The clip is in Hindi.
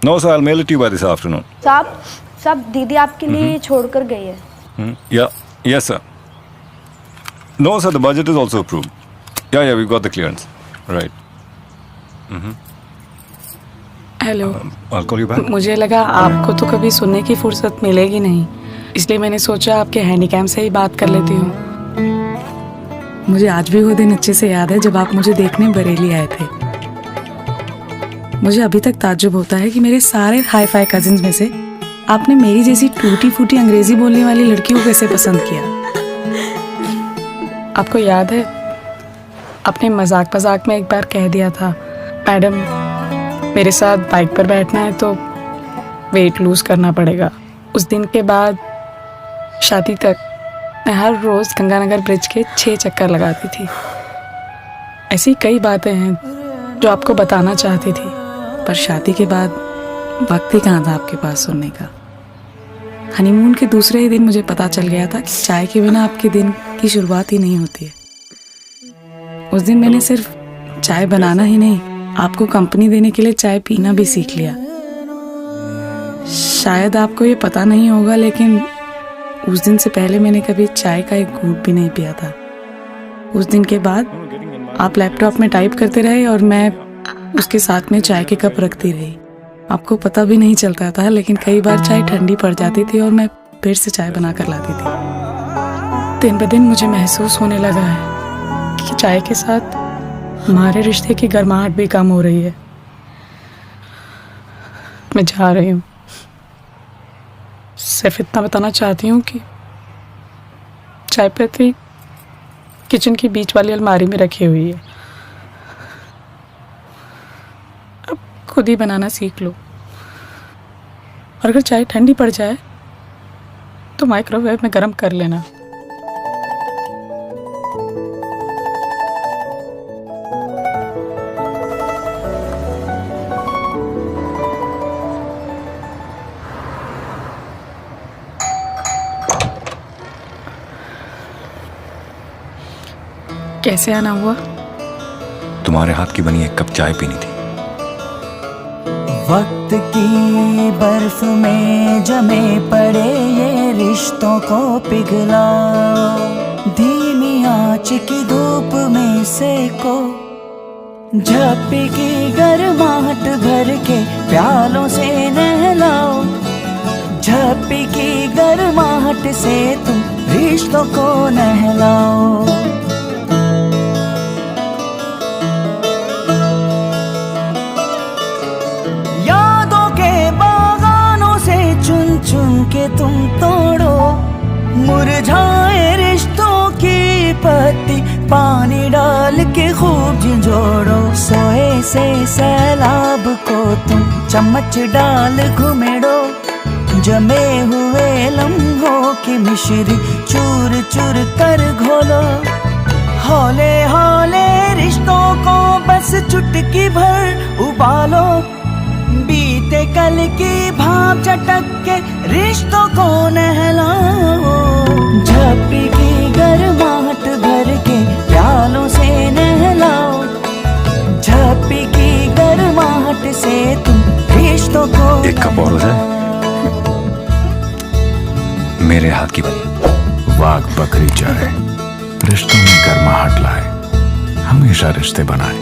No, sir. I'll mail it to you by this afternoon. साहब दीदी आपके लिए छोड़कर गई है। Yeah. Yes, sir. No, sir. The budget is also approved. Yeah. We've got the clearance. Right. Hello. I'll call you back. मुझे लगा आपको तो कभी सुनने की फुर्सत मिलेगी नहीं, इसलिए मैंने सोचा आपके हैंडीकैम से ही बात कर लेती हूँ। मुझे आज भी वो दिन अच्छे से याद है जब आप मुझे देखने बरेली आए थे। मुझे अभी तक ताज्जुब होता है कि मेरे सारे हाई फाई कजिन्स में से आपने मेरी जैसी टूटी फूटी अंग्रेजी बोलने वाली लड़की को कैसे पसंद किया। आपको याद है आपने मजाक मजाक में एक बार कह दिया था, मैडम मेरे साथ बाइक पर बैठना है तो वेट लूज करना पड़ेगा। उस दिन के बाद शादी तक मैं हर रोज गंगानगर ब्रिज के 6 चक्कर लगाती थी। ऐसी कई बातें हैं जो आपको बताना चाहती थी, पर शादी के बाद वक्त ही कहाँ था आपके पास सुनने का। हनीमून के दूसरे ही दिन मुझे पता चल गया था कि चाय के बिना आपके दिन की शुरुआत ही नहीं होती है। उस दिन मैंने सिर्फ चाय बनाना ही नहीं, आपको कंपनी देने के लिए चाय पीना भी सीख लिया। शायद आपको ये पता नहीं होगा, लेकिन उस दिन से पहले मैंने कभी चाय का एक घूंट भी नहीं पिया था। उस दिन के बाद आप लैपटॉप में टाइप करते रहे और मैं उसके साथ में चाय के कप रखती रही। आपको पता भी नहीं चलता था, लेकिन कई बार चाय ठंडी पड़ जाती थी और मैं फिर से चाय बना कर लाती थी। दिन ब दिन मुझे महसूस होने लगा है कि चाय के साथ हमारे रिश्ते की गर्माहट भी कम हो रही है। मैं जा रही हूँ। सिर्फ इतना बताना चाहती हूँ कि चाय पत्ती किचन की बीच वाली अलमारी में रखी हुई है। अब खुद ही बनाना सीख लो, और अगर चाय ठंडी पड़ जाए तो माइक्रोवेव में गर्म कर लेना। कैसे आना हुआ? तुम्हारे हाथ की बनी एक कप चाय पीनी थी। वक्त की बर्फ में जमे पड़े ये रिश्तों को पिघला, धीमी आंच की धूप में सेको, झप्पी की गर्माहट भर के प्यालों से नहलाओ, झप्पी की गर्माहट से तुम रिश्तों को नहलाओ। चुन के तुम तोड़ो मुरझाए रिश्तों की पत्ती, पानी डाल के खूब झिंझोड़ो। सोए से सैलाब को तुम चम्मच डाल घुमेड़ो, जमे हुए लम्हों की मिश्री चूर चूर कर घोलो। हौले हौले रिश्तों को बस चुटकी भर उबालो, बीते कल की भाप चटक के रिश्तों को नहलाओ, झप्पी की गर्माहट भर के प्यालों से नहलाओ, झप्पी की गर्माहट से तुम रिश्तों को एक कप और हो जाए। मेरे हाथ की बनी वाघ बकरी चाय रिश्तों में गर्माहट लाए, हमेशा रिश्ते बनाए।